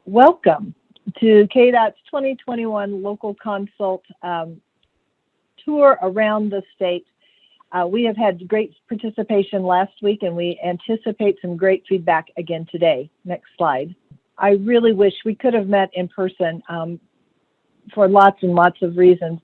Welcome to KDOT's 2021 Local Consult tour around the state. We have had great participation last week, and we anticipate some great feedback again today. Next slide. I really wish we could have met in person for lots and lots of reasons,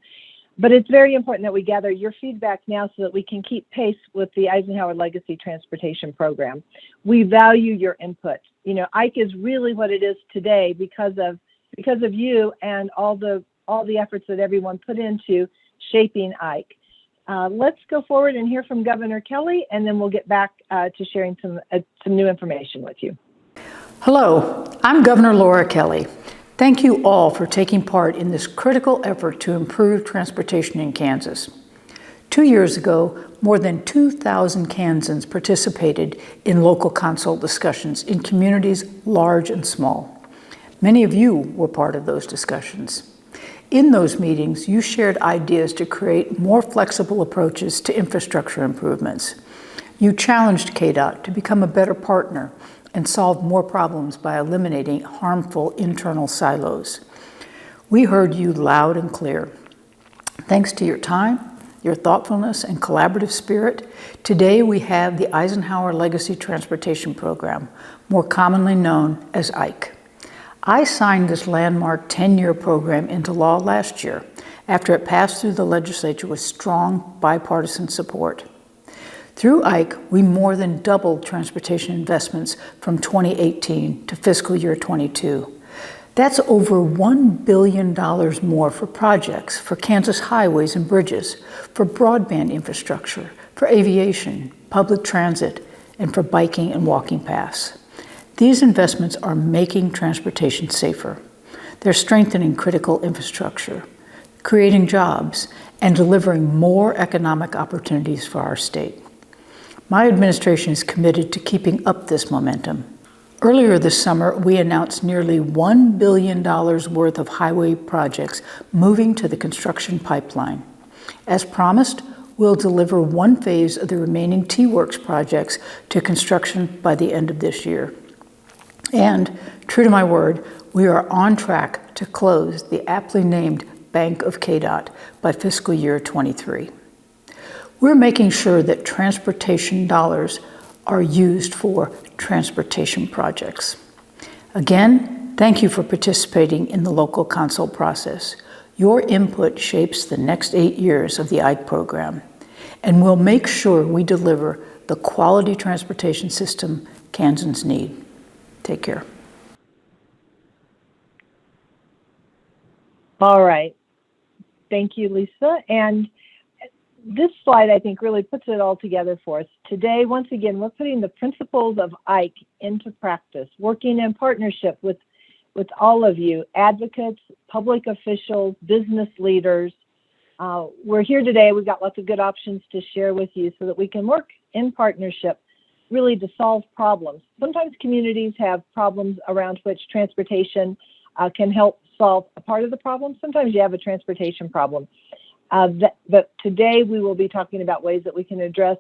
but it's very important that we gather your feedback now so that we can keep pace with the Eisenhower Legacy Transportation Program. We value your input. You know, IKE is really what it is today because of you and all the efforts that everyone put into shaping IKE. Let's go forward and hear from Governor Kelly, and then we'll get back to sharing some new information with you. Hello, I'm Governor Laura Kelly. Thank you all for taking part in this critical effort to improve transportation in Kansas. 2 years ago, more than 2,000 Kansans participated in local consult discussions in communities large and small. Many of you were part of those discussions. In those meetings, you shared ideas to create more flexible approaches to infrastructure improvements. You challenged KDOT to become a better partner and solve more problems by eliminating harmful internal silos. We heard you loud and clear. Thanks to your time, your thoughtfulness, and collaborative spirit, today we have the Eisenhower Legacy Transportation Program, more commonly known as IKE. I signed this landmark 10-year program into law last year after it passed through the legislature with strong bipartisan support. Through IKE, we more than doubled transportation investments from 2018 to fiscal year 22. That's over $1 billion more for projects, for Kansas highways and bridges, for broadband infrastructure, for aviation, public transit, and for biking and walking paths. These investments are making transportation safer. They're strengthening critical infrastructure, creating jobs, and delivering more economic opportunities for our state. My administration is committed to keeping up this momentum. Earlier this summer, we announced nearly $1 billion worth of highway projects moving to the construction pipeline. As promised, we'll deliver one phase of the remaining T-Works projects to construction by the end of this year. And, true to my word, we are on track to close the aptly named Bank of KDOT by fiscal year 23. We're making sure that transportation dollars are used for transportation projects. Again, thank you for participating in the local consult process. Your input shapes the next 8 years of the IKE program, and we'll make sure we deliver the quality transportation system Kansans need. Take care. All right. Thank you, Lisa. And this slide, I think, really puts it all together for us. Today, once again, we're putting the principles of IKE into practice, working in partnership with all of you, advocates, public officials, business leaders. We're here today. We've got lots of good options to share with you so that we can work in partnership really to solve problems. Sometimes communities have problems around which transportation can help solve a part of the problem. Sometimes you have a transportation problem. But today we will be talking about ways that we can address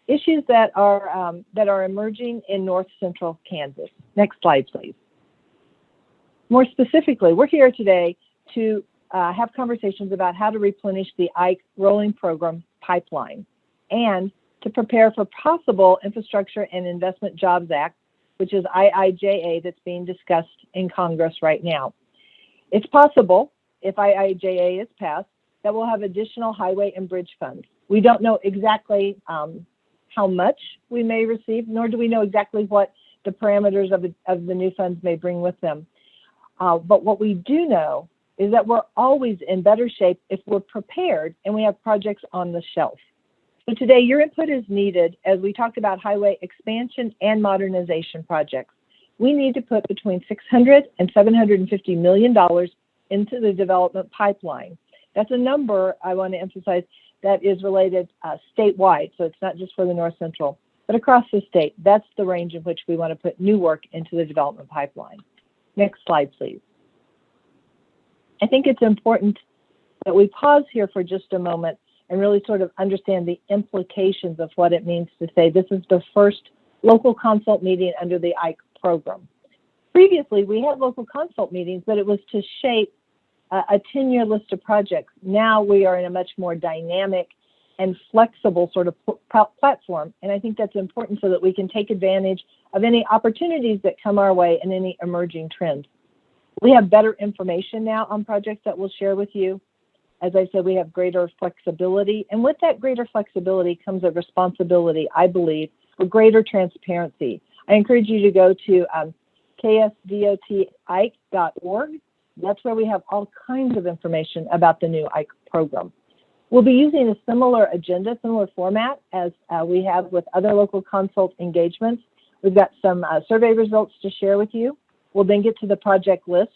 issues that are emerging in north central Kansas. Next slide, please. More specifically, we're here today to have conversations about how to replenish the IKE rolling program pipeline and to prepare for possible Infrastructure and Investment Jobs Act, which is IIJA, that's being discussed in Congress right now. It's possible, if IIJA is passed, that we'll have additional highway and bridge funds. We don't know exactly how much we may receive, nor do we know exactly what the parameters of the new funds may bring with them. But what we do know is that we're always in better shape if we're prepared and we have projects on the shelf. So today, your input is needed as we talk about highway expansion and modernization projects. We need to put between $600 and $750 million into the development pipeline. That's a number I want to emphasize that is related statewide, so it's not just for the North Central, but across the state. That's the range in which we want to put new work into the development pipeline. Next slide, please. I think it's important that we pause here for just a moment and really sort of understand the implications of what it means to say this is the first local consult meeting under the IKE program. Previously, we had local consult meetings, but it was to shape a 10-year list of projects. Now we are in a much more dynamic and flexible sort of platform. And I think that's important so that we can take advantage of any opportunities that come our way and any emerging trends. We have better information now on projects that we'll share with you. As I said, we have greater flexibility. And with that greater flexibility comes a responsibility, I believe, for greater transparency. I encourage you to go to ksdotike.org. That's where we have all kinds of information about the new IKE program. We'll be using a similar agenda, similar format as we have with other local consult engagements. We've got some survey results to share with you. We'll then get to the project list,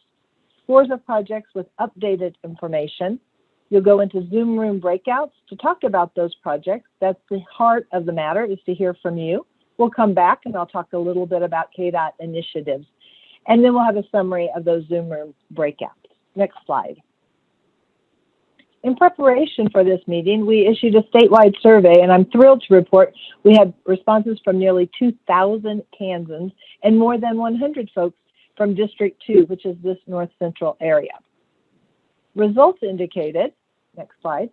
scores of projects with updated information. You'll go into Zoom room breakouts to talk about those projects. That's the heart of the matter, is to hear from you. We'll come back and I'll talk a little bit about KDOT initiatives. And then we'll have a summary of those Zoom room breakouts. Next slide. In preparation for this meeting, we issued a statewide survey, and I'm thrilled to report we had responses from nearly 2,000 Kansans and more than 100 folks from District 2, which is this north central area. Results indicated, next slide,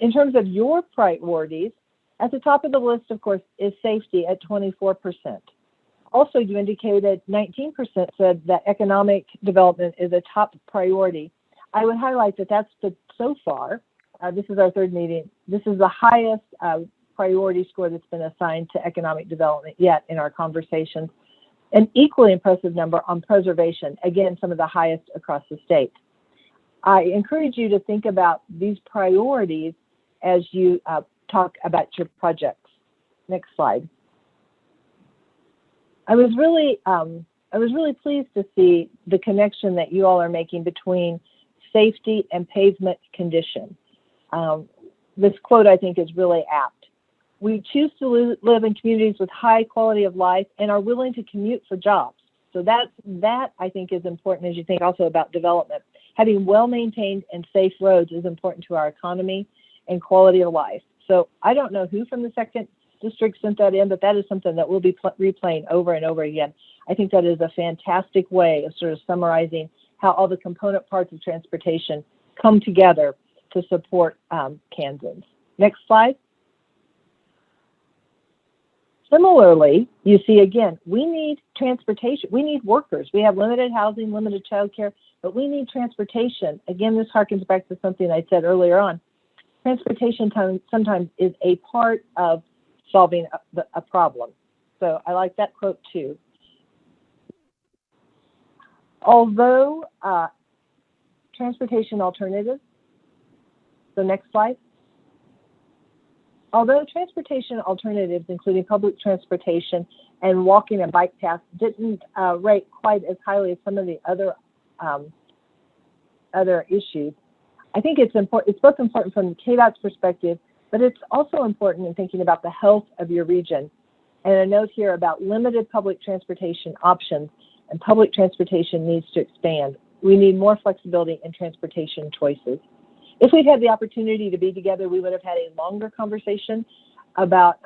in terms of your priorities, at the top of the list, of course, is safety at 24%. Also, you indicated 19% said that economic development is a top priority. I would highlight that that's so far, this is our third meeting, this is the highest priority score that's been assigned to economic development yet in our conversations. An equally impressive number on preservation, again, some of the highest across the state. I encourage you to think about these priorities as you talk about your projects. Next slide. I was really pleased to see the connection that you all are making between safety and pavement condition. This quote, I think, is really apt. We choose to live in communities with high quality of life and are willing to commute for jobs. So that I think is important as you think also about development. Having well-maintained and safe roads is important to our economy and quality of life. So I don't know who from the second district sent that in, but that is something that we'll be replaying over and over again. I think that is a fantastic way of sort of summarizing how all the component parts of transportation come together to support Kansans. Next slide. Similarly, you see again, we need transportation, we need workers. We have limited housing, limited childcare, but we need transportation. Again, this harkens back to something I said earlier on. Transportation sometimes is a part of solving a problem. So I like that quote too. Although transportation alternatives, the next slide. Although transportation alternatives, including public transportation and walking and bike paths, didn't rate quite as highly as some of the other issues, I think it's important. It's both important from KDOT's perspective, but it's also important in thinking about the health of your region. And a note here about limited public transportation options, and public transportation needs to expand. We need more flexibility in transportation choices. If we'd had the opportunity to be together, we would have had a longer conversation about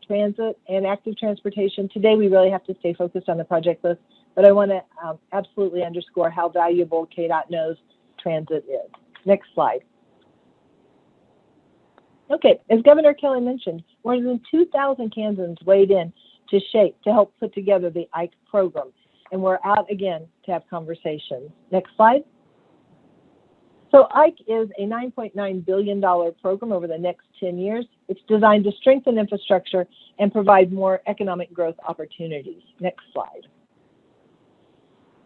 transit and active transportation. Today, we really have to stay focused on the project list, but I want to absolutely underscore how valuable KDOT knows transit is. Next slide. Okay, as Governor Kelly mentioned, more than 2,000 Kansans weighed in to help put together the IKE program, and we're out again to have conversations. Next slide. So IKE is a $9.9 billion program over the next 10 years. It's designed to strengthen infrastructure and provide more economic growth opportunities. Next slide.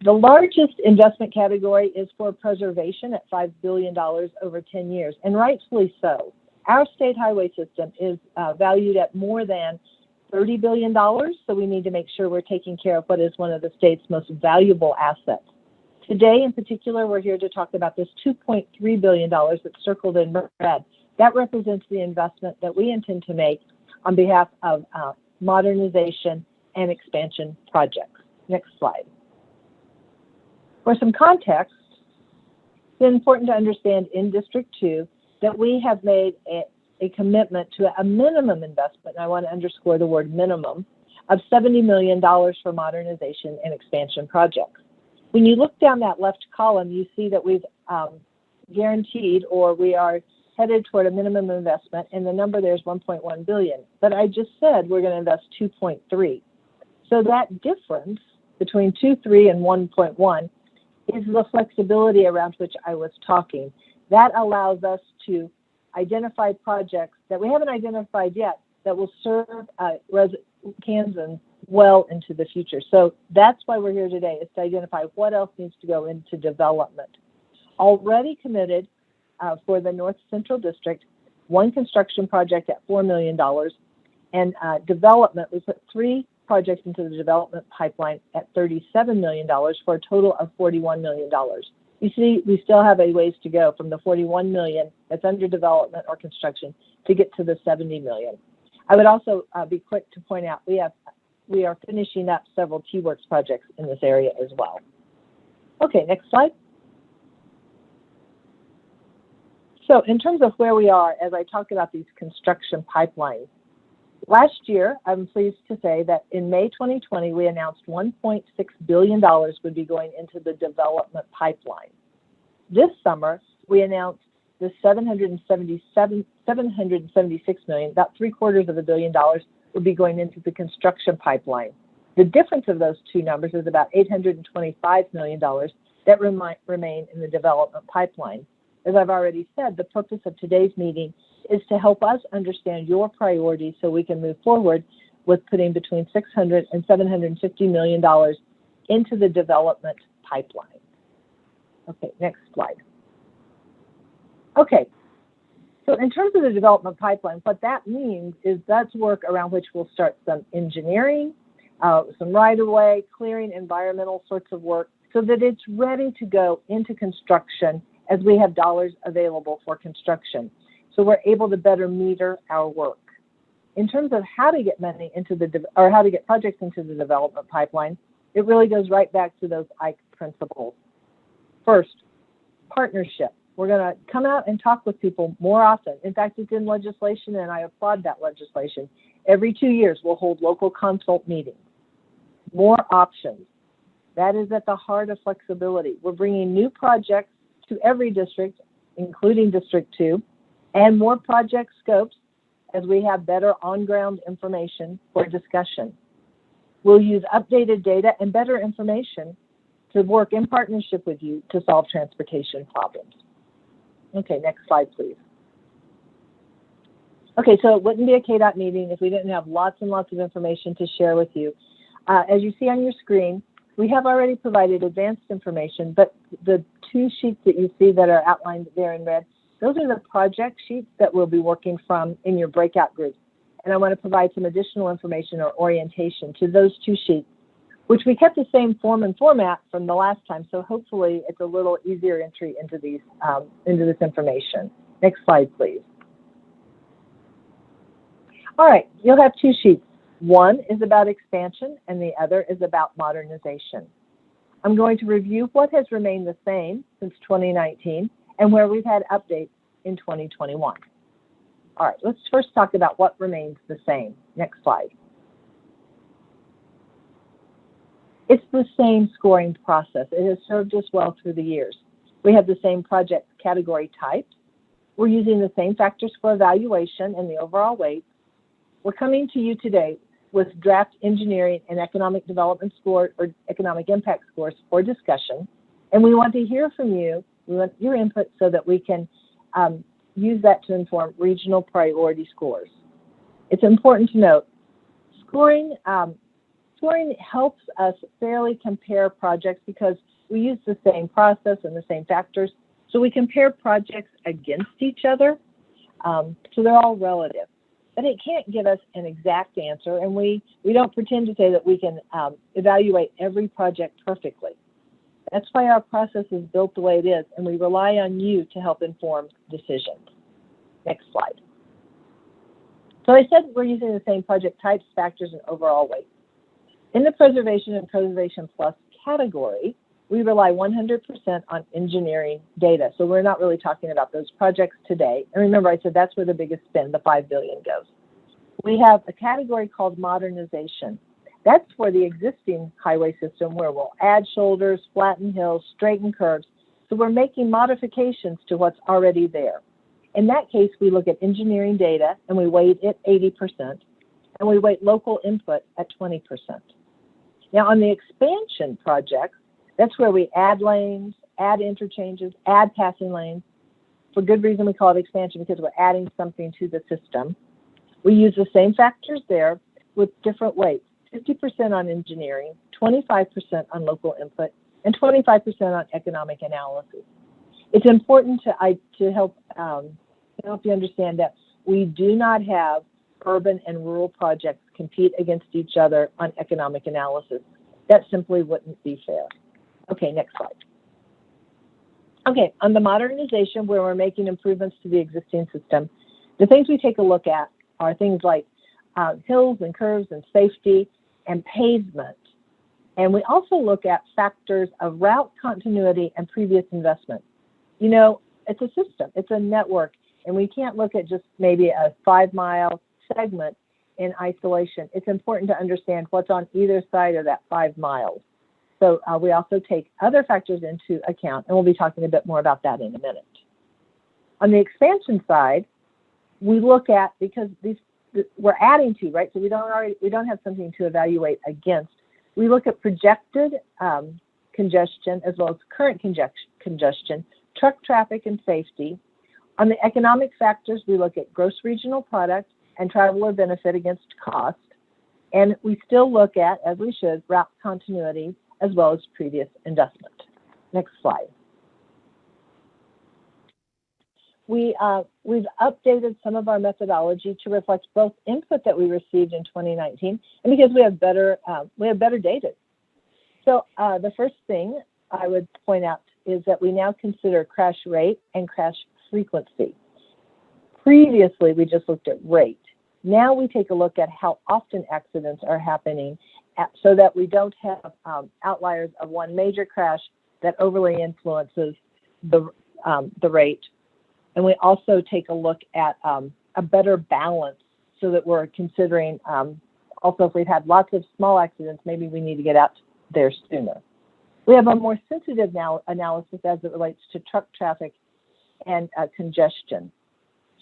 The largest investment category is for preservation at $5 billion over 10 years, and rightfully so. Our state highway system is valued at more than $30 billion, so we need to make sure we're taking care of what is one of the state's most valuable assets. Today, in particular, we're here to talk about this $2.3 billion that's circled in red. That represents the investment that we intend to make on behalf of modernization and expansion projects. Next slide. For some context, it's important to understand in District 2 that we have made a commitment to a minimum investment, and I want to underscore the word minimum, of $70 million for modernization and expansion projects. When you look down that left column, you see that we've guaranteed, or we are headed toward a minimum investment, and the number there is $1.1 billion. But I just said we're going to invest $2.3. So that difference between 2.3 and 1.1 is the flexibility around which I was talking. That allows us to identify projects that we haven't identified yet that will serve Kansans well into the future. So that's why we're here today, is to identify what else needs to go into development. Already committed for the North Central District, one construction project at $4 million, and development, we put 3 projects into the development pipeline at $37 million for a total of $41 million. You see, we still have a ways to go from the $41 million that's under development or construction to get to the $70 million. I would also be quick to point out we are finishing up several T-Works projects in this area as well. Okay, next slide. So in terms of where we are, as I talk about these construction pipelines, last year, I'm pleased to say that in May 2020, we announced $1.6 billion would be going into the development pipeline. This summer, we announced the $776 million, about $776 million, would be going into the construction pipeline. The difference of those two numbers is about $825 million that remain in the development pipeline. As I've already said, the purpose of today's meeting is to help us understand your priorities so we can move forward with putting between $600 and $750 million into the development pipeline. Okay, next slide. Okay, so in terms of the development pipeline, what that means is that's work around which we'll start some engineering, some right-of-way, clearing, environmental sorts of work, so that it's ready to go into construction as we have dollars available for construction. So we're able to better meter our work. In terms of how to get money into how to get projects into the development pipeline, it really goes right back to those IKE principles. First, partnership. We're going to come out and talk with people more often. In fact, it's in legislation, and I applaud that legislation. Every 2 years, we'll hold local consult meetings. More options. That is at the heart of flexibility. We're bringing new projects to every district, including District 2, and more project scopes as we have better on-ground information for discussion. We'll use updated data and better information to work in partnership with you to solve transportation problems. Okay, next slide, please. Okay, so it wouldn't be a KDOT meeting if we didn't have lots and lots of information to share with you. As you see on your screen, we have already provided advanced information, but the 2 sheets that you see that are outlined there in red, those are the project sheets that we'll be working from in your breakout groups. And I want to provide some additional information or orientation to those 2 sheets, which we kept the same form and format from the last time, so hopefully it's a little easier entry into this information. Next slide, please. All right, you'll have 2 sheets. One is about expansion and the other is about modernization. I'm going to review what has remained the same since 2019 and where we've had updates in 2021. All right, let's first talk about what remains the same. Next slide. It's the same scoring process. It has served us well through the years. We have the same project category types. We're using the same factors for evaluation and the overall weight. We're coming to you today with draft engineering and economic development score or economic impact scores for discussion. And we want to hear from you. We want your input so that we can use that to inform regional priority scores. It's important to note, scoring helps us fairly compare projects because we use the same process and the same factors. So we compare projects against each other. So they're all relative. But it can't give us an exact answer, and we don't pretend to say that we can evaluate every project perfectly. That's why our process is built the way it is, and we rely on you to help inform decisions. Next slide. So I said we're using the same project types, factors, and overall weight. In the Preservation and Preservation Plus category, we rely 100% on engineering data. So we're not really talking about those projects today. And remember, I said that's where the biggest spend, the $5 billion, goes. We have a category called modernization. That's for the existing highway system where we'll add shoulders, flatten hills, straighten curves. So we're making modifications to what's already there. In that case, we look at engineering data and we weight it 80%, and we weight local input at 20%. Now on the expansion projects, that's where we add lanes, add interchanges, add passing lanes. For good reason we call it expansion, because we're adding something to the system. We use the same factors there with different weights, 50% on engineering, 25% on local input, and 25% on economic analysis. It's important to help you understand that we do not have urban and rural projects compete against each other on economic analysis. That simply wouldn't be fair. Okay, next slide. Okay, on the modernization, where we're making improvements to the existing system, the things we take a look at are things like hills and curves and safety and pavement. And we also look at factors of route continuity and previous investment. You know, it's a system, it's a network, and we can't look at just maybe a 5-mile segment in isolation. It's important to understand what's on either side of that 5 miles. So we also take other factors into account, and we'll be talking a bit more about that in a minute. On the expansion side, we look at, because we're adding to, right? So we don't have something to evaluate against. We look at projected congestion as well as current congestion, truck traffic, and safety. On the economic factors, we look at gross regional product and traveler benefit against cost. And we still look at, as we should, route continuity as well as previous investment. Next slide. We've updated some of our methodology to reflect both input that we received in 2019 and because we have better data. So the first thing I would point out is that we now consider crash rate and crash frequency. Previously, we just looked at rate. Now we take a look at how often accidents are happening so that we don't have outliers of one major crash that overly influences the rate. And we also take a look at a better balance so that we're considering, also if we've had lots of small accidents, maybe we need to get out there sooner. We have a more sensitive analysis as it relates to truck traffic and congestion.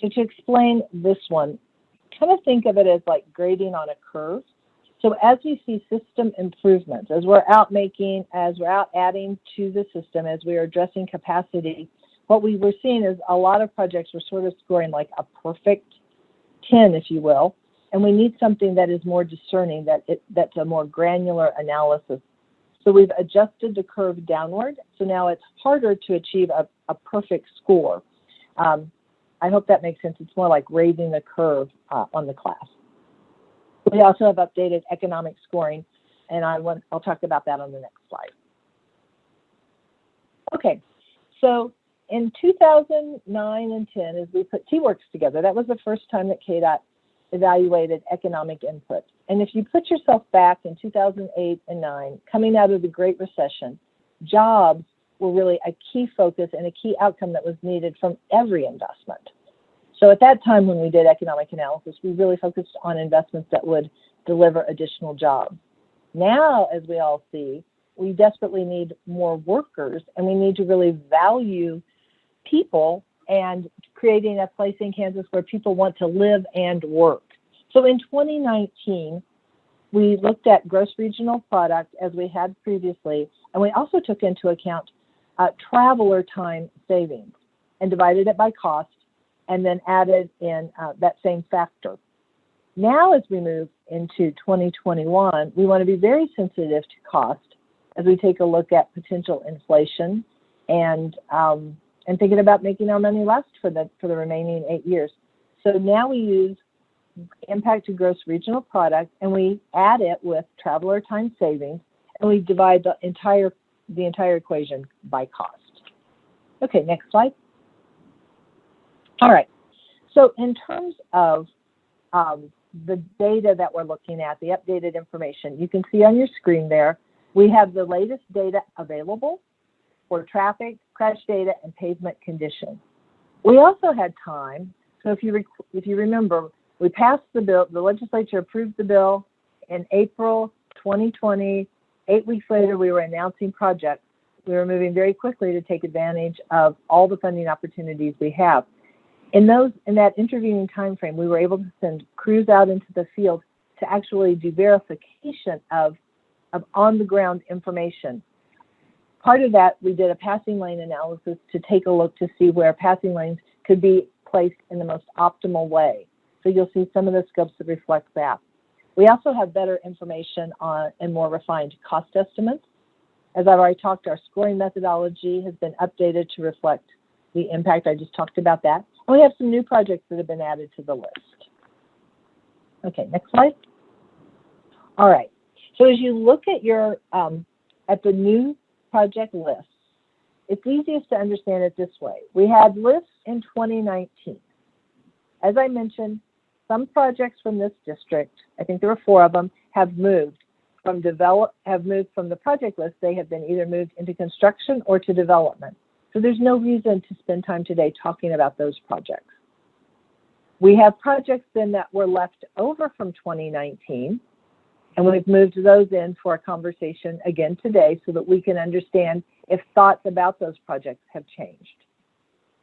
So to explain this one, kind of think of it as like grading on a curve. So as we see system improvements, as we're out adding to the system, as we are addressing capacity, what we were seeing is a lot of projects were sort of scoring like a perfect 10, if you will, and we need something that is more discerning, that's a more granular analysis. So we've adjusted the curve downward, so now it's harder to achieve a perfect score. I hope that makes sense. It's more like raising the curve on the class. We also have updated economic scoring, and I'll talk about that on the next slide. Okay, so in 2009 and 10, as we put T-Works together, that was the first time that KDOT evaluated economic input. And if you put yourself back in 2008 and 9, coming out of the Great Recession, jobs were really a key focus and a key outcome that was needed from every investment. So at that time when we did economic analysis, we really focused on investments that would deliver additional jobs. Now, as we all see, we desperately need more workers, and we need to really value people and creating a place in Kansas where people want to live and work. So in 2019, we looked at gross regional product as we had previously, and we also took into account traveler time savings and divided it by cost and then added in that same factor. Now, as we move into 2021, we want to be very sensitive to cost as we take a look at potential inflation and thinking about making our money last for the remaining 8 years. So now we use impact to gross regional product, and we add it with traveler time savings, and we divide the entire equation by cost. Okay, next slide. All right. So in terms of the data that we're looking at, the updated information, you can see on your screen there, we have the latest data available for traffic, crash data, and pavement condition. We also had time, so if you remember, we passed the bill, the legislature approved the bill in April 2020, 8 weeks later, we were announcing projects. We were moving very quickly to take advantage of all the funding opportunities we have. In that intervening time frame, we were able to send crews out into the field to actually do verification of on-the-ground information. Part of that, we did a passing lane analysis to take a look to see where passing lanes could be placed in the most optimal way. So you'll see some of the scopes that reflect that. We also have better information on and more refined cost estimates. As I've already talked, our scoring methodology has been updated to reflect the impact. I just talked about that. And we have some new projects that have been added to the list. Okay, next slide. All right. So as you look at your at the new project list, it's easiest to understand it this way. We had lists in 2019. As I mentioned, some projects from this district, I think there were 4 of them, have moved from the project list. They have been either moved into construction or to development. So there's no reason to spend time today talking about those projects. We have projects then that were left over from 2019, and we've moved those in for a conversation again today so that we can understand if thoughts about those projects have changed.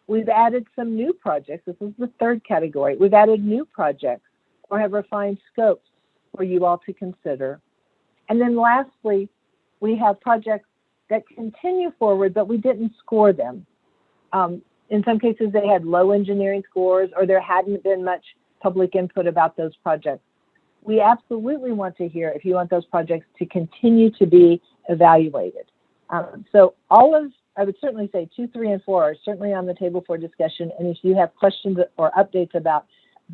We've added some new projects. This is the third category. We've added new projects or have refined scopes for you all to consider. And then lastly, we have projects that continue forward, but we didn't score them. In some cases, they had low engineering scores or there hadn't been much public input about those projects. We absolutely want to hear if you want those projects to continue to be evaluated. So I would certainly say 2, 3, and 4 are certainly on the table for discussion. And if you have questions or updates about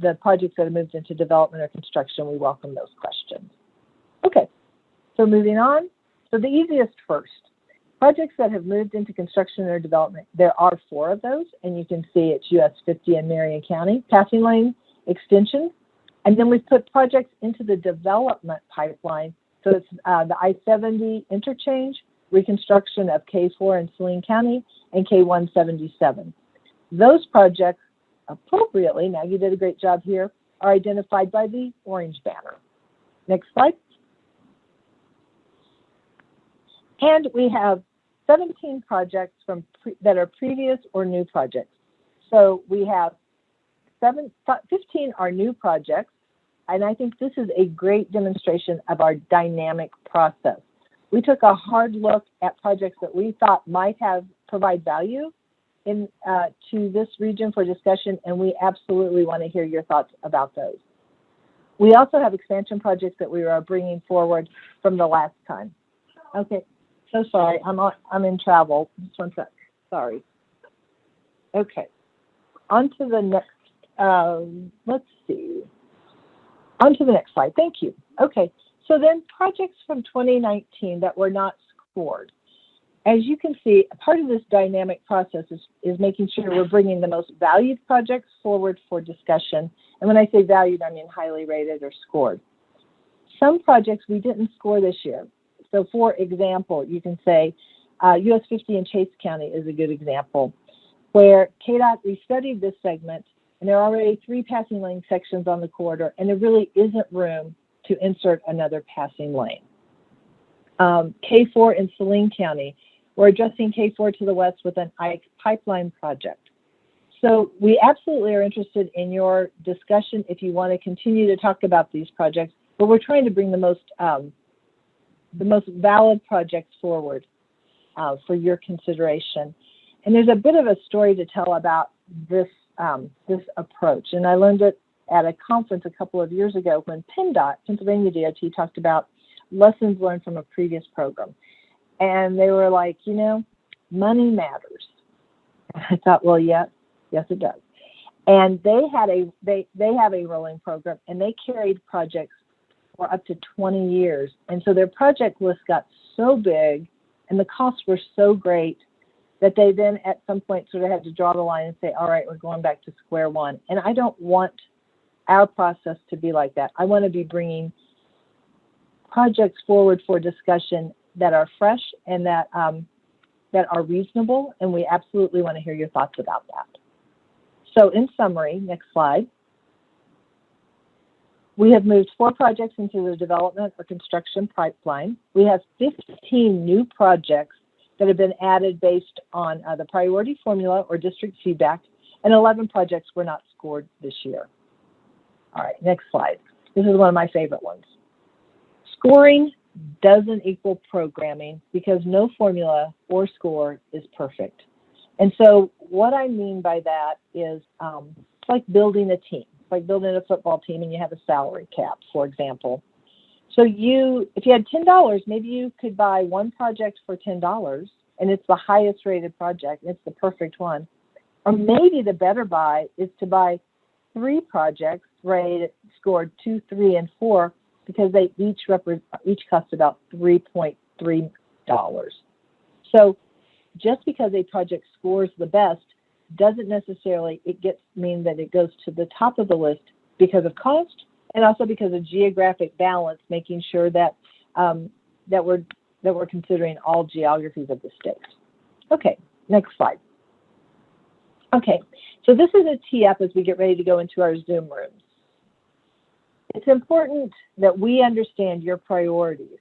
the projects that have moved into development or construction, we welcome those questions. Okay, so moving on. So the easiest first. Projects that have moved into construction or development, there are 4 of those, and you can see it's US 50 and Marion County, passing lane extensions. And then we've put projects into the development pipeline. So it's the I-70 interchange, reconstruction of K4 in Saline County, and K177. Those projects, appropriately, now you did a great job here, are identified by the orange banner. Next slide. And we have 17 projects that are previous or new projects. So we have 15 are new projects, and I think this is a great demonstration of our dynamic process. We took a hard look at projects that we thought might provide value to this region for discussion, and we absolutely want to hear your thoughts about those. We also have expansion projects that we are bringing forward from the last time. Okay, so sorry, I'm in travel. Just one sec, sorry. Okay, on to the next, let's see. On to the next slide, thank you. Okay, so then projects from 2019 that were not scored. As you can see, part of this dynamic process is making sure we're bringing the most valued projects forward for discussion. And when I say valued, I mean highly rated or scored. Some projects we didn't score this year. So for example, you can say US 50 in Chase County is a good example, where KDOT restudied this segment, and there are already 3 passing lane sections on the corridor, and there really isn't room to insert another passing lane. K4 in Saline County, we're addressing K4 to the west with an Ike pipeline project. So we absolutely are interested in your discussion if you want to continue to talk about these projects, but we're trying to bring the most valid projects forward for your consideration. And there's a bit of a story to tell about this approach. And I learned it at a conference a couple of years ago when PennDOT, Pennsylvania DOT, talked about lessons learned from a previous program. And they were like, you know, money matters. And I thought, well, yes it does. And they have a rolling program, and they carried projects for up to 20 years. And so their project list got so big and the costs were so great that they then at some point sort of had to draw the line and say, all right, we're going back to square one. And I don't want our process to be like that. I want to be bringing projects forward for discussion that are fresh and that are reasonable, and we absolutely want to hear your thoughts about that. So in summary, next slide. We have moved 4 projects into the development or construction pipeline. We have 15 new projects that have been added based on the priority formula or district feedback, and 11 projects were not scored this year. All right, next slide. This is one of my favorite ones. Scoring doesn't equal programming because no formula or score is perfect. And so what I mean by that is it's like building a team. It's like building a football team and you have a salary cap, for example. So if you had $10, maybe you could buy one project for $10 and it's the highest rated project and it's the perfect one. Or maybe the better buy is to buy 3 projects rated, scored 2, 3, and 4 because they each cost about $3.3. So just because a project scores the best doesn't necessarily mean that it goes to the top of the list because of cost and also because of geographic balance, making sure that that we're considering all geographies of the state. Okay, next slide. Okay, so this is a tee up as we get ready to go into our Zoom rooms. It's important that we understand your priorities.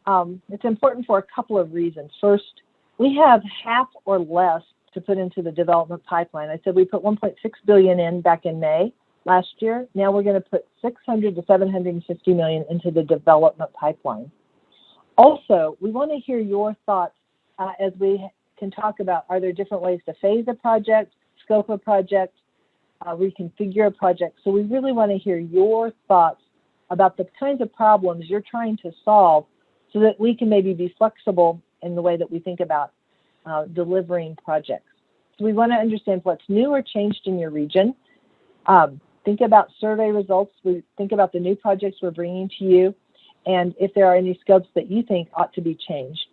It's important for a couple of reasons. First, we have half or less to put into the development pipeline. I said we put $1.6 billion in back in May last year. Now we're going to put $600 to $750 million into the development pipeline. Also, we want to hear your thoughts as we can talk about, are there different ways to phase a project, scope a project, reconfigure a project. So we really want to hear your thoughts about the kinds of problems you're trying to solve so that we can maybe be flexible in the way that we think about delivering projects. So we want to understand what's new or changed in your region. Think about survey results. We think about the new projects we're bringing to you and if there are any scopes that you think ought to be changed.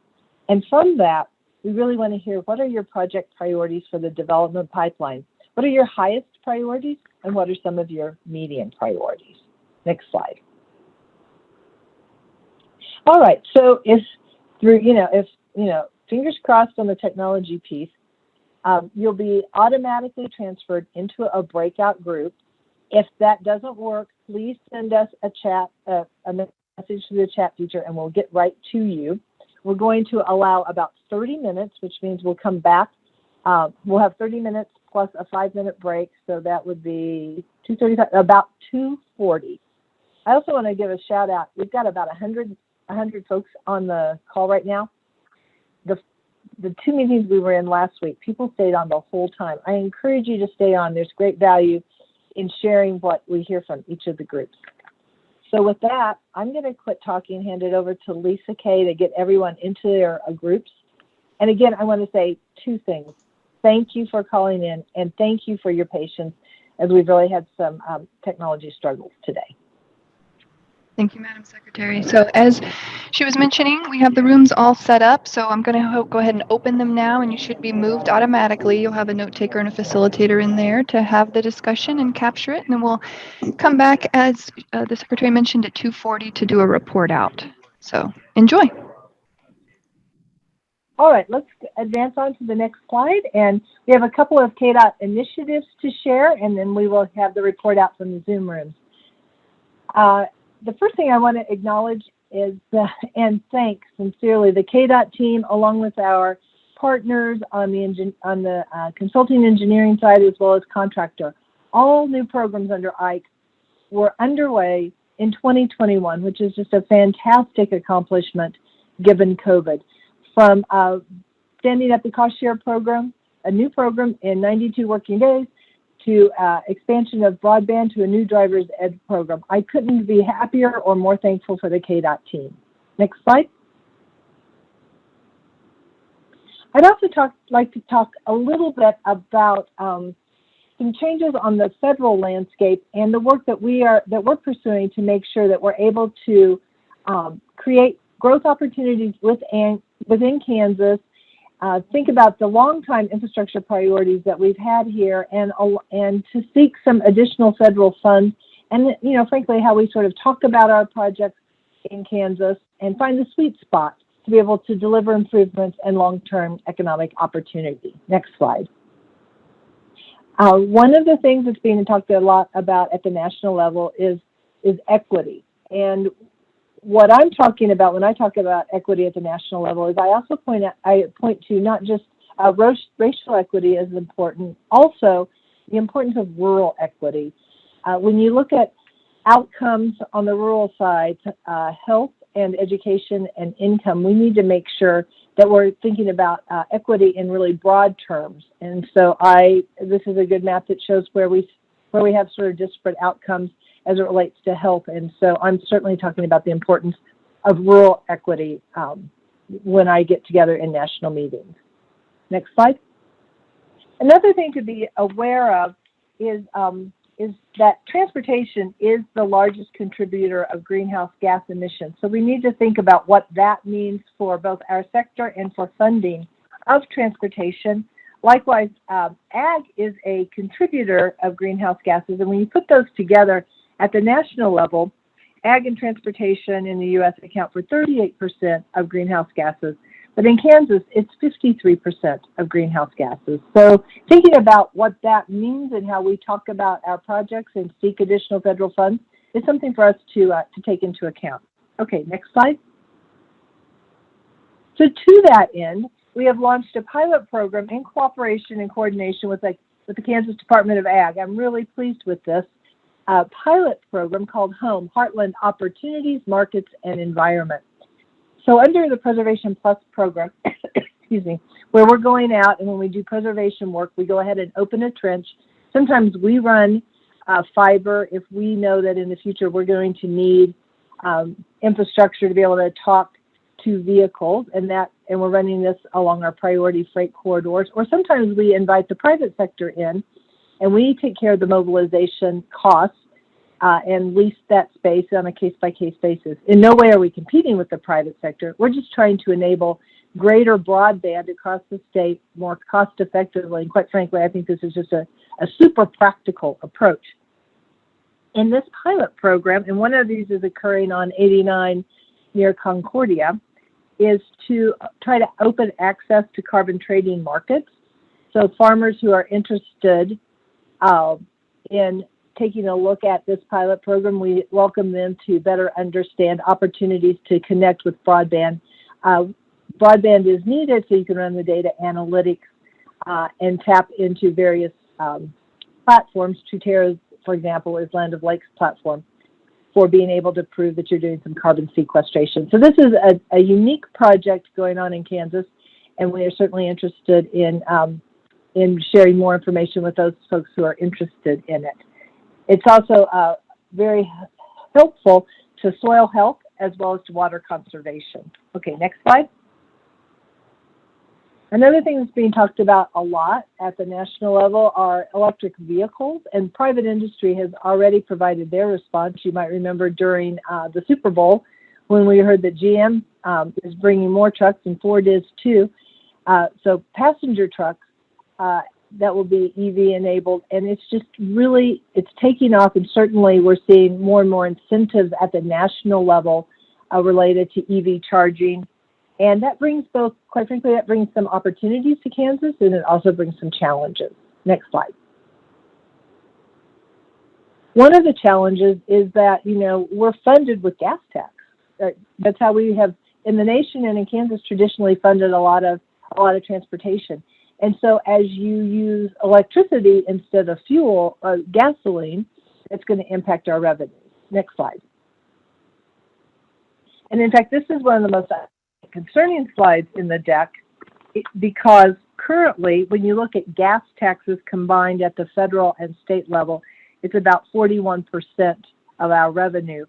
And from that, we really want to hear what are your project priorities for the development pipeline? What are your highest priorities and what are some of your median priorities? Next slide. All right, so if fingers crossed on the technology piece, you'll be automatically transferred into a breakout group. If that doesn't work, please send us a message to the chat feature and we'll get right to you. We're going to allow about 30 minutes, which means we'll come back. We'll have 30 minutes plus a 5-minute break, so that would be 2:35, about 2:40. I also want to give a shout out. We've got about 100 folks on the call right now. The 2 meetings we were in last week, people stayed on the whole time. I encourage you to stay on. There's great value in sharing what we hear from each of the groups. So with that, I'm going to quit talking and hand it over to Lisa Kay to get everyone into their groups. And again, I want to say 2 things. Thank you for calling in, and thank you for your patience as we've really had some technology struggles today. Thank you, Madam Secretary. So as she was mentioning, we have the rooms all set up. So I'm going to go ahead and open them now, and you should be moved automatically. You'll have a note taker and a facilitator in there to have the discussion and capture it. And then we'll come back, as the Secretary mentioned, at 2:40 to do a report out. So enjoy. All right, let's advance on to the next slide. And we have a couple of KDOT initiatives to share, and then we will have the report out from the Zoom rooms. The first thing I want to acknowledge is, and thank sincerely, the KDOT team, along with our partners on the consulting engineering side, as well as contractor. All new programs under IKE were underway in 2021, which is just a fantastic accomplishment given COVID. From standing up the cost share program, a new program in 92 working days, to expansion of broadband to a new driver's ed program. I couldn't be happier or more thankful for the KDOT team. Next slide. I'd also like to talk a little bit about some changes on the federal landscape and the work that we're pursuing to make sure that we're able to create growth opportunities within Kansas. Think about the long-time infrastructure priorities that we've had here, and to seek some additional federal funds, and frankly, how we sort of talk about our projects in Kansas and find the sweet spot to be able to deliver improvements and long-term economic opportunity. Next slide. One of the things that's being talked a lot about at the national level is is equity. And what I'm talking about when I talk about equity at the national level is I also point to not just racial equity as important, also the importance of rural equity. When you look at outcomes on the rural side, health and education and income, we need to make sure that we're thinking about equity in really broad terms. And so this is a good map that shows where we have sort of disparate outcomes as it relates to health. And so I'm certainly talking about the importance of rural equity when I get together in national meetings. Next slide. Another thing to be aware of is that transportation is the largest contributor of greenhouse gas emissions. So we need to think about what that means for both our sector and for funding of transportation. Likewise, ag is a contributor of greenhouse gases, and when you put those together at the national level, ag and transportation in the U.S. account for 38% of greenhouse gases, but in Kansas, it's 53% of greenhouse gases. So thinking about what that means and how we talk about our projects and seek additional federal funds is something for us to take into account. Okay, next slide. So to that end, we have launched a pilot program in cooperation and coordination with the Kansas Department of Ag. I'm really pleased with this pilot program called HOME, Heartland Opportunities, Markets, and Environment. So under the Preservation Plus program, excuse me, where we're going out and when we do preservation work, we go ahead and open a trench. Sometimes we run fiber if we know that in the future we're going to need infrastructure to be able to talk to vehicles, and we're running this along our priority freight corridors. Or sometimes we invite the private sector in, and we take care of the mobilization costs and lease that space on a case-by-case basis. In no way are we competing with the private sector. We're just trying to enable greater broadband across the state more cost-effectively. And quite frankly, I think this is just a super practical approach. In this pilot program, and one of these is occurring on 89 near Concordia, is to try to open access to carbon trading markets. So farmers who are interested in taking a look at this pilot program, we welcome them to better understand opportunities to connect with broadband. Broadband is needed so you can run the data analytics and tap into various platforms. Truterra's, for example, is Land of Lakes platform for being able to prove that you're doing some carbon sequestration. So this is a unique project going on in Kansas, and we are certainly interested in sharing more information with those folks who are interested in it. It's also very helpful to soil health as well as to water conservation. Okay, next slide. Another thing that's being talked about a lot at the national level are electric vehicles, and private industry has already provided their response. You might remember during the Super Bowl when we heard that GM is bringing more trucks, and Ford is too. So passenger trucks that will be EV enabled, and it's just really, it's taking off, and certainly we're seeing more and more incentives at the national level related to EV charging. And that brings both, quite frankly, that brings some opportunities to Kansas, and it also brings some challenges. Next slide. One of the challenges is that, we're funded with gas tax. That's how we have, in the nation and in Kansas, traditionally funded a lot of transportation. And so as you use electricity instead of fuel, gasoline, it's going to impact our revenues. Next slide. And in fact, this is one of the most concerning slides in the deck, because currently, when you look at gas taxes combined at the federal and state level, it's about 41% of our revenue.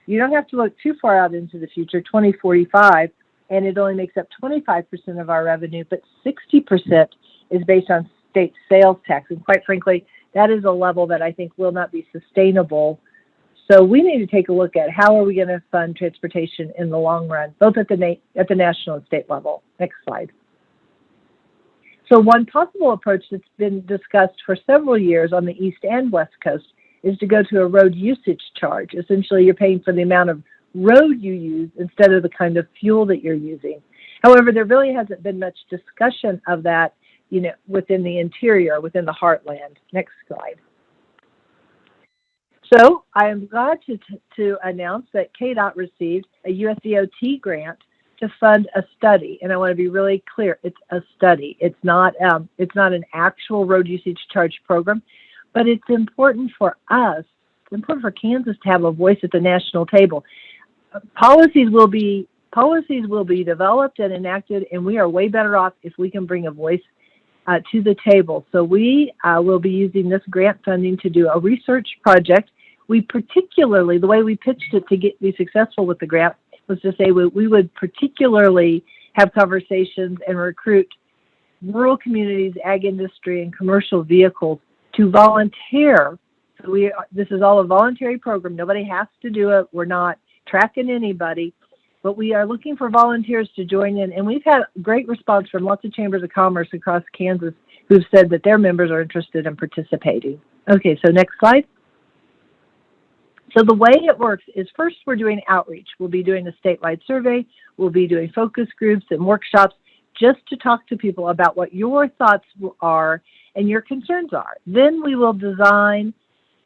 You don't have to look too far out into the future, 2045, and it only makes up 25% of our revenue, but 60% is based on state sales tax. And quite frankly, that is a level that I think will not be sustainable. So we need to take a look at how are we going to fund transportation in the long run, both at the national and state level. Next slide. So one possible approach that's been discussed for several years on the East and West Coast is to go to a road usage charge. Essentially, you're paying for the amount of road you use instead of the kind of fuel that you're using. However, there really hasn't been much discussion of that, within the interior, within the heartland. Next slide. So I am glad to announce that KDOT received a USDOT grant to fund a study, and I want to be really clear: it's a study. It's not an actual road usage charge program, but it's important for us. It's important for Kansas to have a voice at the national table. Policies will be developed and enacted, and we are way better off if we can bring a voice to the table. So we will be using this grant funding to do a research project. We particularly, the way we pitched it to be successful with the grant was to say we would particularly have conversations and recruit rural communities, ag industry, and commercial vehicles to volunteer. So this is all a voluntary program. Nobody has to do it. We're not tracking anybody, but we are looking for volunteers to join in. And we've had great response from lots of chambers of commerce across Kansas who've said that their members are interested in participating. Okay, so next slide. So the way it works is first we're doing outreach. We'll be doing a statewide survey. We'll be doing focus groups and workshops just to talk to people about what your thoughts are and your concerns are. Then we will design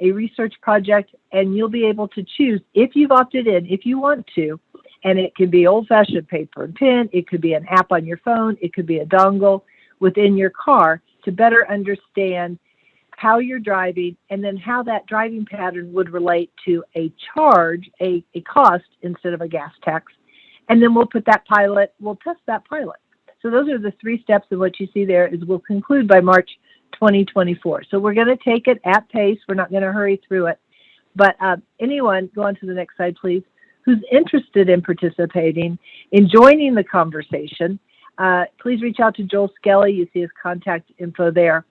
a research project, and you'll be able to choose if you've opted in, if you want to, and it could be old-fashioned paper and pen, it could be an app on your phone, it could be a dongle within your car to better understand how you're driving and then how that driving pattern would relate to a charge, a cost instead of a gas tax. And then we'll test that pilot. So those are the 3 steps, and what you see there is we'll conclude by March 2024. So we're going to take it at pace. We're not going to hurry through it. But anyone, go on to the next slide, please, who's interested in participating, in joining the conversation, please reach out to Joel Skelly. You see his contact info there.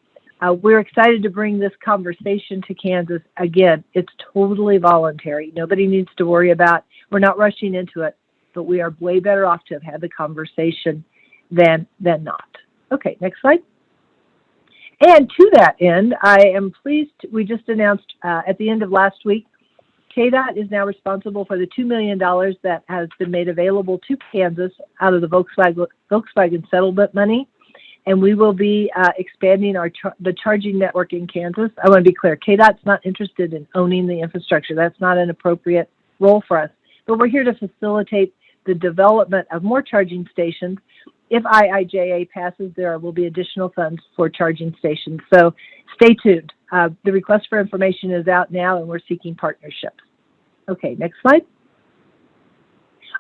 We're excited to bring this conversation to Kansas. Again, it's totally voluntary. Nobody needs to worry about, we're not rushing into it, but we are way better off to have had the conversation than not. Okay, next slide. And to that end, I am pleased, we just announced at the end of last week, KDOT is now responsible for the $2 million that has been made available to Kansas out of the Volkswagen settlement money. And we will be expanding the charging network in Kansas. I want to be clear, KDOT's not interested in owning the infrastructure. That's not an appropriate role for us. But we're here to facilitate the development of more charging stations. If IIJA passes, there will be additional funds for charging stations. So stay tuned. The request for information is out now, and we're seeking partnerships. Okay, next slide.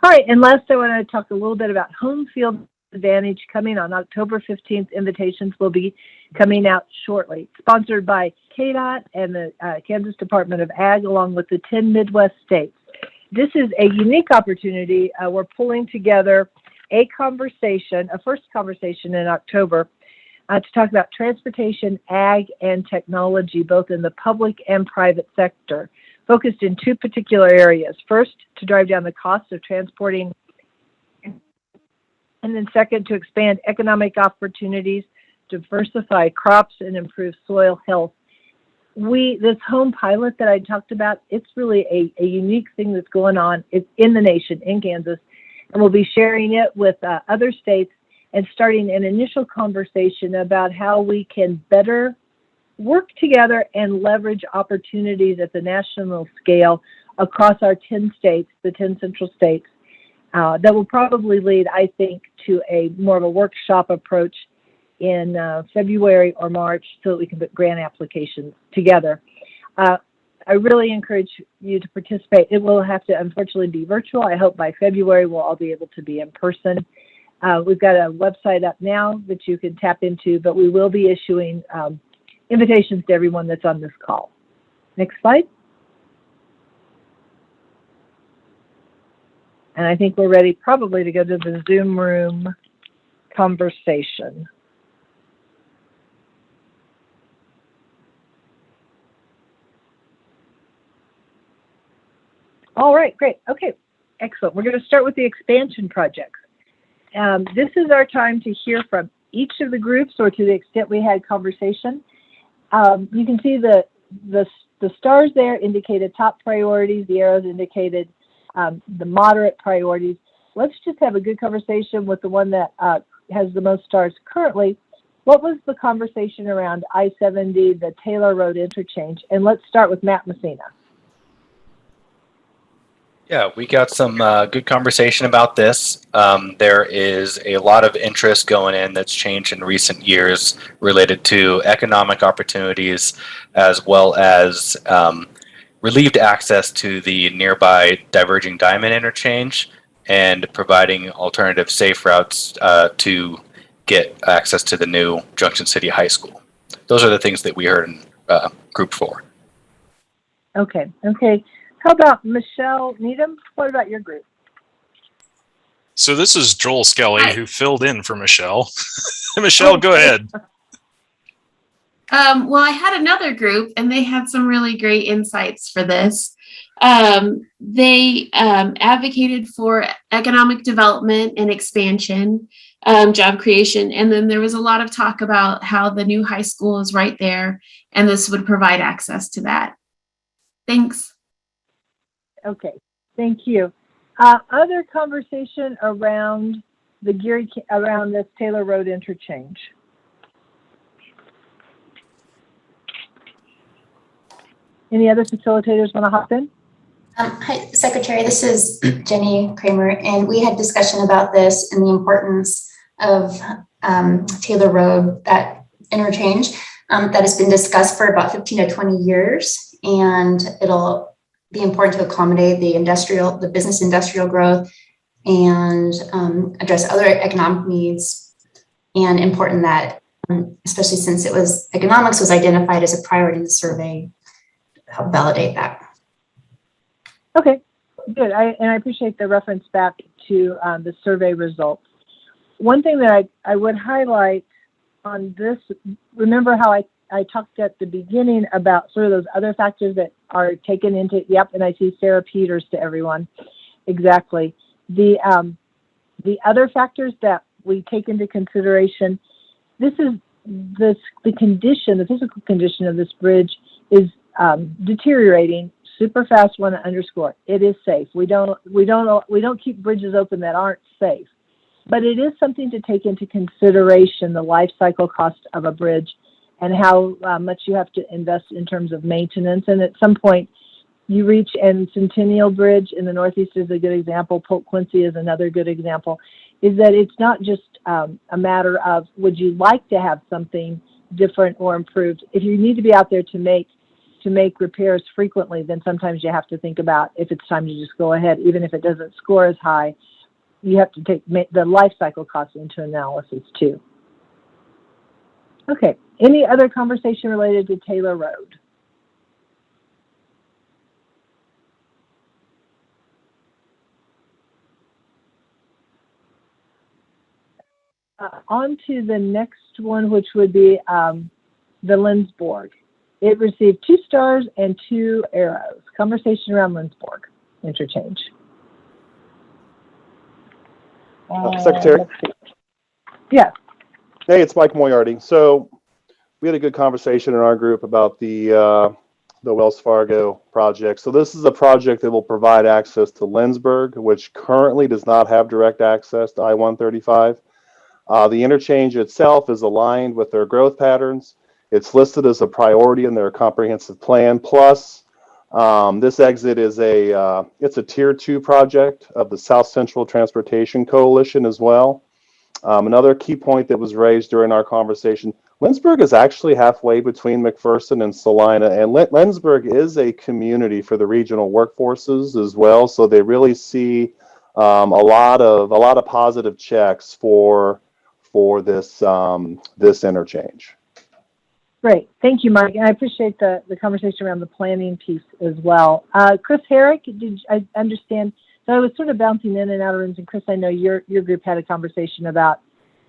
All right, and last I want to talk a little bit about Home Field Advantage coming on October 15th. Invitations will be coming out shortly. Sponsored by KDOT and the Kansas Department of Ag, along with the 10 Midwest states. This is a unique opportunity. We're pulling together a first conversation in October to talk about transportation, ag, and technology, both in the public and private sector, focused in 2 particular areas. First, to drive down the cost of transporting, and then second, to expand economic opportunities, diversify crops, and improve soil health. This home pilot that I talked about, it's really a unique thing that's going on. It's in the nation, in Kansas, and we'll be sharing it with other states and starting an initial conversation about how we can better work together and leverage opportunities at the national scale across our 10 states, the 10 central states. That will probably lead, I think, to a more of a workshop approach in February or March so that we can put grant applications together. I really encourage you to participate. It will have to, unfortunately, be virtual. I hope by February we'll all be able to be in person. We've got a website up now that you can tap into, but we will be issuing invitations to everyone that's on this call. Next slide. And I think we're ready probably to go to the Zoom room conversation. All right, great. Okay, excellent. We're going to start with the expansion projects. This is our time to hear from each of the groups, or to the extent we had conversation. You can see the stars there indicated top priorities. The arrows indicated the moderate priorities. Let's just have a good conversation with the one that has the most stars currently. What was the conversation around I-70, the Taylor Road interchange? And let's start with Matt Messina. Yeah, we got some good conversation about this. There is a lot of interest going in that's changed in recent years related to economic opportunities as well as relieved access to the nearby diverging diamond interchange and providing alternative safe routes to get access to the new Junction City High School. Those are the things that we heard in Group 4. Okay. How about Michelle Needham? What about your group? So this is Joel Skelly, Hi. who filled in for Michelle. Michelle, go ahead. Well, I had another group, and they had some really great insights for this. They advocated for economic development and expansion, job creation, and then there was a lot of talk about how the new high school is right there, and this would provide access to that. Thanks. Okay, thank you. Other conversation around around this Taylor Road interchange. Any other facilitators want to hop in? Hi, Secretary. This is Jenny Kramer, and we had discussion about this and the importance of Taylor Road, that interchange that has been discussed for about 15 to 20 years, and it'll be important to accommodate the business industrial growth and address other economic needs, and important that, especially since economics was identified as a priority in the survey, help validate that. Okay, good. I appreciate the reference back to the survey results. One thing that I would highlight on this, remember how I talked at the beginning about sort of those other factors that are taken into, yep, and I see Sarah Peters to everyone. Exactly. The other factors that we take into consideration, this is the physical condition of this bridge is deteriorating super fast. Want to underscore it is safe. We don't keep bridges open that aren't safe, but it is something to take into consideration, the life cycle cost of a bridge and how much you have to invest in terms of maintenance. And at some point you reach, and Centennial Bridge in the Northeast is a good example, Polk Quincy is another good example, is that it's not just a matter of would you like to have something different or improved. If you need to be out there to make repairs frequently, then sometimes you have to think about if it's time to just go ahead, even if it doesn't score as high. You have to take the life cycle costs into analysis too. Okay, any other conversation related to Taylor Road? On to the next one, which would be the Lindsborg. It received 2 stars and 2 arrows. Conversation around Lindsborg interchange. Secretary? Yes. Hey, it's Mike Moriarty. So we had a good conversation in our group about the Wells Fargo project. So this is a project that will provide access to Lindsborg, which currently does not have direct access to I-135. The interchange itself is aligned with their growth patterns. It's listed as a priority in their comprehensive plan. Plus, this exit is it's a tier 2 project of the South Central Transportation Coalition as well. Another key point that was raised during our conversation, Lindsborg is actually halfway between McPherson and Salina, and Lindsborg is a community for the regional workforces as well. So they really see a lot of positive checks for this this interchange. Great. Thank you, Mike. And I appreciate the conversation around the planning piece as well. Chris Herrick, I understand? So I was sort of bouncing in and out of rooms, and Chris, I know your group had a conversation about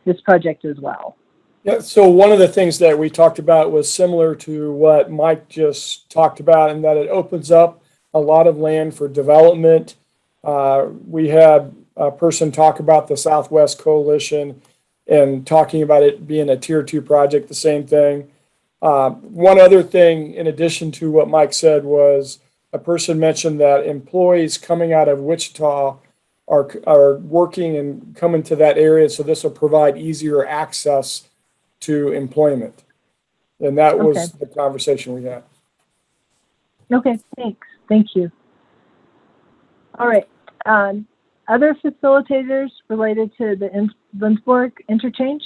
this project as well. Yeah, so one of the things that we talked about was similar to what Mike just talked about, in that it opens up a lot of land for development. We had a person talk about the Southwest Coalition and talking about it being a tier 2 project, the same thing. One other thing, in addition to what Mike said, was a person mentioned that employees coming out of Wichita are working and coming to that area, so this will provide easier access to employment. And that was the conversation we had. Okay, thanks. Thank you. All right. Other facilitators related to the Lindsborg interchange?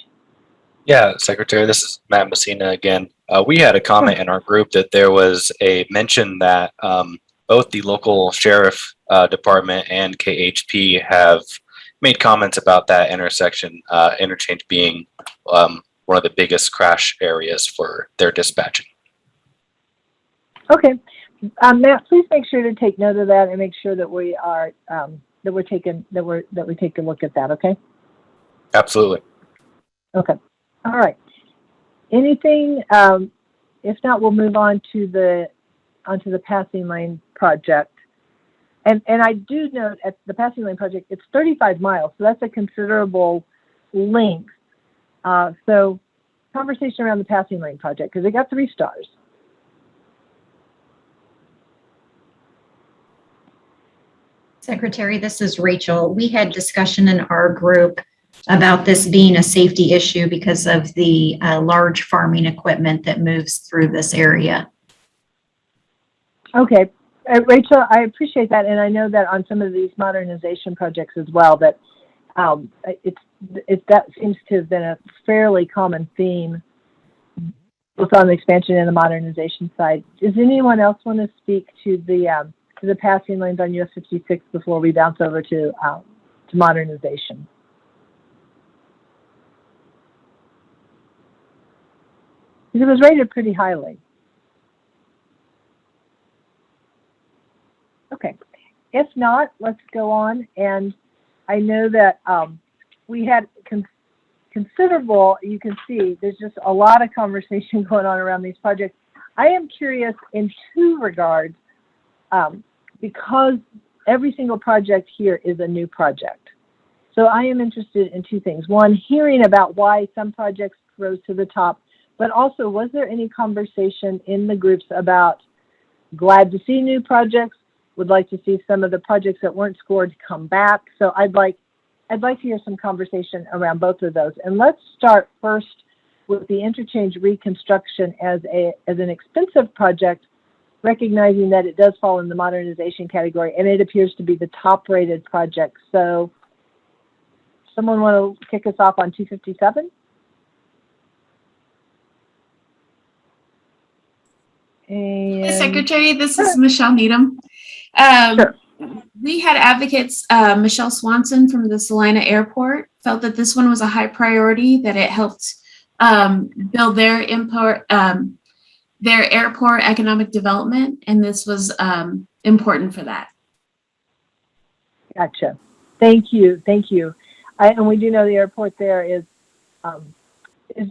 Yeah, Secretary, this is Matt Messina again. We had a comment in our group that there was a mention that both the local sheriff department and KHP have made comments about that interchange being one of the biggest crash areas for their dispatching. Okay. Matt, please make sure to take note of that and make sure that we are that we take a look at that. Okay. Absolutely. Okay. All right. Anything? If not, we'll move on to the passing lane project. And I do note at the passing lane project, it's 35 miles, so that's a considerable length. So conversation around the passing lane project, because it got 3 stars. Secretary, this is Rachel. We had discussion in our group about this being a safety issue because of the large farming equipment that moves through this area. Okay. Rachel, I appreciate that. And I know that on some of these modernization projects as well, that that seems to have been a fairly common theme, both on the expansion and the modernization side. Does anyone else want to speak to the passing lanes on US 56 before we bounce over to modernization? Because it was rated pretty highly. Okay. If not, let's go on. And I know that we had considerable, you can see, there's just a lot of conversation going on around these projects. I am curious in 2 regards, because every single project here is a new project. So I am interested in 2 things. One, hearing about why some projects rose to the top, but also, was there any conversation in the groups about glad to see new projects, would like to see some of the projects that weren't scored come back? So I'd like to hear some conversation around both of those. And let's start first with the interchange reconstruction as an expensive project, recognizing that it does fall in the modernization category, and it appears to be the top-rated project. So someone want to kick us off on 257? And Secretary, this is Michelle Needham. Sure. We had advocates, Michelle Swanson from the Salina Airport felt that this one was a high priority, that it helped build their airport economic development, and this was important for that. Gotcha. Thank you. And we do know the airport there is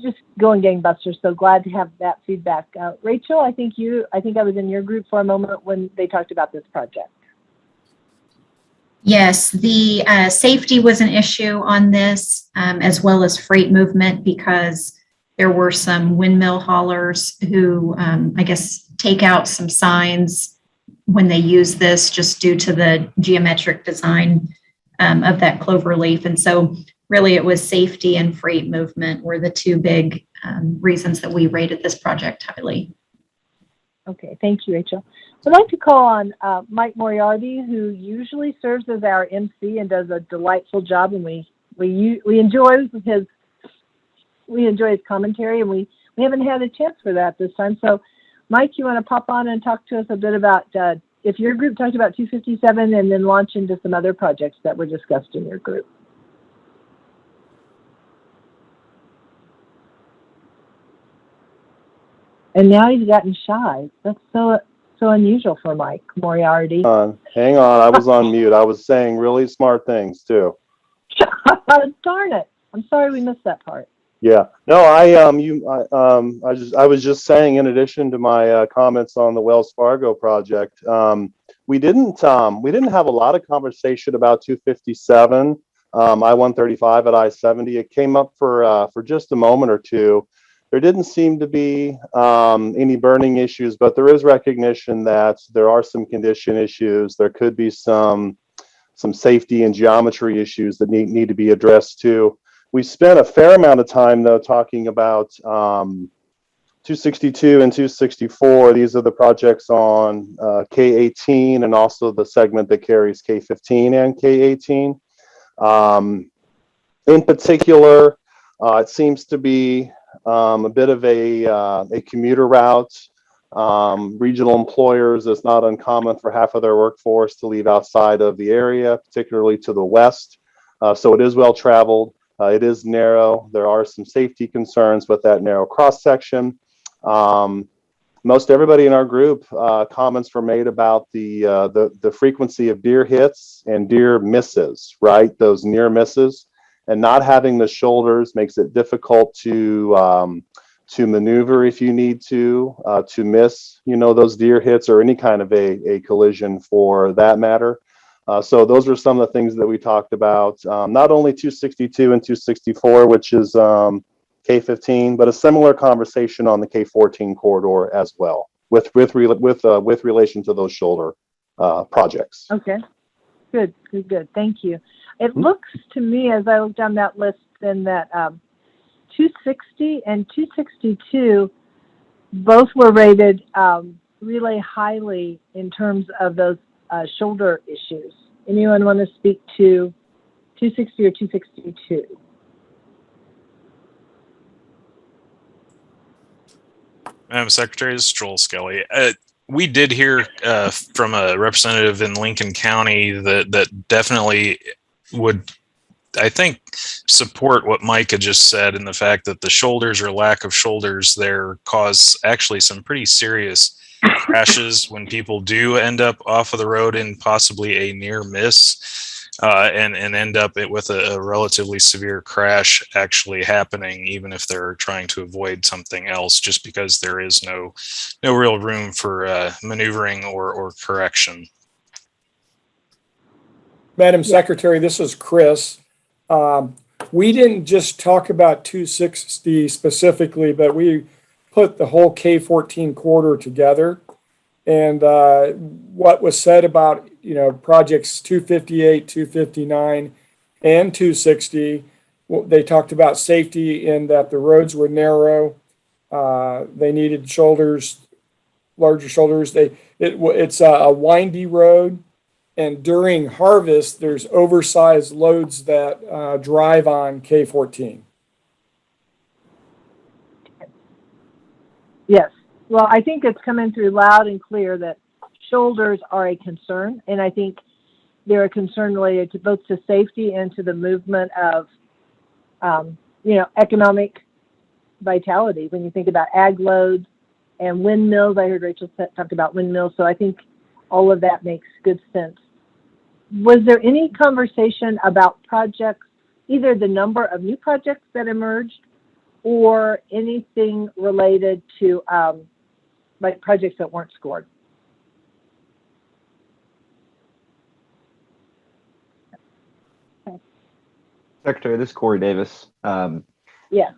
just going gangbusters. So glad to have that feedback. Rachel, I think I was in your group for a moment when they talked about this project. Yes, the safety was an issue on this, as well as freight movement, because there were some windmill haulers who, I guess, take out some signs when they use this just due to the geometric design of that clover leaf. And so really it was safety and freight movement were the 2 big reasons that we rated this project highly. Okay, thank you, Rachel. So I'd like to call on Mike Moriarty, who usually serves as our MC and does a delightful job, and we enjoy his commentary, and we haven't had a chance for that this time. So, Mike, you want to pop on and talk to us a bit about if your group talked about 257, and then launch into some other projects that were discussed in your group. And now he's gotten shy. That's so unusual for Mike Moriarty. Hang on, I was on mute. I was saying really smart things too. Darn it! I'm sorry we missed that part. Yeah. No, I was just saying, in addition to my comments on the Wells Fargo project, we didn't have a lot of conversation about 257, I-135 at I-70. It came up for just a moment or 2. There didn't seem to be any burning issues, but there is recognition that there are some condition issues. There could be some safety and geometry issues that need to be addressed too. We spent a fair amount of time, though, talking about 262 and 264, these are the projects on K18 and also the segment that carries K15 and K18. In particular, it seems to be a bit of a commuter route. Regional employers, it's not uncommon for half of their workforce to leave outside of the area, particularly to the west. So it is well traveled. It is narrow. There are some safety concerns with that narrow cross section. Most everybody in our group, comments were made about the frequency of deer hits and deer misses, right? Those near misses, and not having the shoulders makes it difficult to maneuver if you need to miss, those deer hits or any kind of a collision for that matter. So those are some of the things that we talked about. Not only 262 and 264, which is K15, but a similar conversation on the K14 corridor as well, with relation to those shoulder projects. Okay, good. Thank you. It looks to me, as I look down that list, then that 260 and 262 both were rated really highly in terms of those shoulder issues. Anyone want to speak to 260 or 262? Madam Secretary, this is Joel Skelly. We did hear from a representative in Lincoln County that definitely would, I think, support what Mike had just said, in the fact that the shoulders or lack of shoulders there cause actually some pretty serious crashes when people do end up off of the road in possibly a near miss, and end up with a relatively severe crash actually happening, even if they're trying to avoid something else, just because there is no real room for maneuvering or correction. Madam Secretary, this is Chris. We didn't just talk about 260 specifically, but we put the whole K14 corridor together. And what was said about, projects 258, 259, and 260, they talked about safety in that the roads were narrow. They needed shoulders, larger shoulders. It's a windy road. And during harvest, there's oversized loads that drive on K14. Yes. Well, I think it's coming through loud and clear that shoulders are a concern, and I think they're a concern related to both to safety and to the movement of, economic vitality. When you think about ag loads and windmills, I heard Rachel talk about windmills, so I think all of that makes good sense. Was there any conversation about projects, either the number of new projects that emerged or anything related to like projects that weren't scored? Secretary, this is Corey Davis. Yes.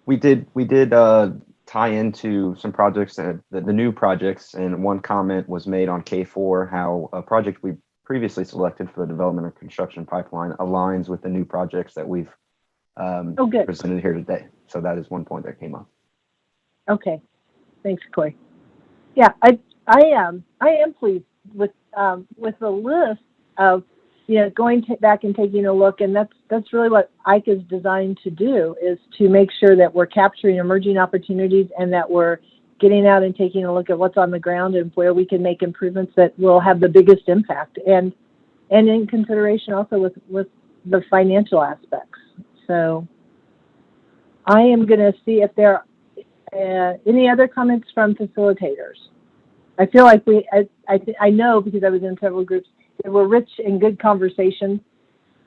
We did tie into some projects, the new projects, and one comment was made on K4, how a project we previously selected for the development and construction pipeline aligns with the new projects that we've presented here today. So that is one point that came up. Okay, thanks, Corey. Yeah, I am pleased with the list of going back and taking a look, and that's really what Ike is designed to do, is to make sure that we're capturing emerging opportunities and that we're getting out and taking a look at what's on the ground and where we can make improvements that will have the biggest impact, and in consideration also with the financial aspects. So I am going to see if there are any other comments from facilitators. I feel like I know, because I was in several groups, they were rich and good conversations.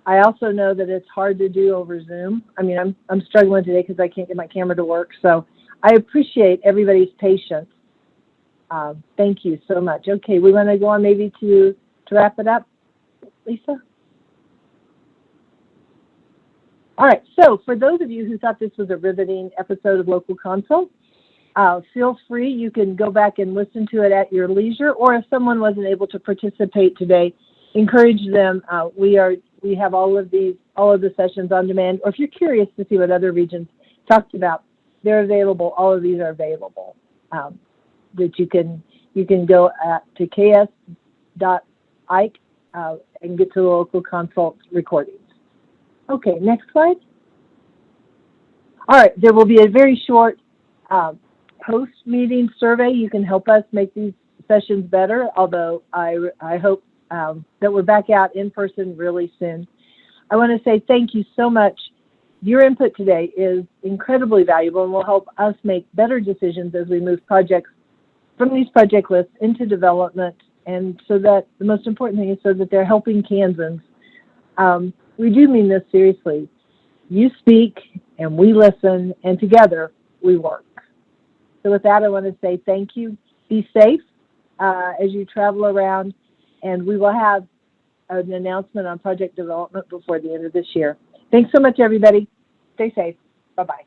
I also know that it's hard to do over Zoom. I mean, I'm struggling today because I can't get my camera to work. So I appreciate everybody's patience. Thank you so much. Okay, we want to go on maybe to wrap it up, Lisa? All right, so for those of you who thought this was a riveting episode of Local Consult, feel free, you can go back and listen to it at your leisure, or if someone wasn't able to participate today, encourage them. We have all of the sessions on demand, or if you're curious to see what other regions talked about, they're available. All of these are available. That you can go to ks.ike and get to the local consult recordings. Okay, next slide. All right, there will be a very short post-meeting survey. You can help us make these sessions better, although I hope that we're back out in person really soon. I want to say thank you so much. Your input today is incredibly valuable and will help us make better decisions as we move projects from these project lists into development, and so that the most important thing is so that they're helping Kansans. We do mean this seriously. You speak and we listen, and together we work. So with that, I want to say thank you. Be safe as you travel around, and we will have an announcement on project development before the end of this year. Thanks so much, everybody. Stay safe. Bye-bye.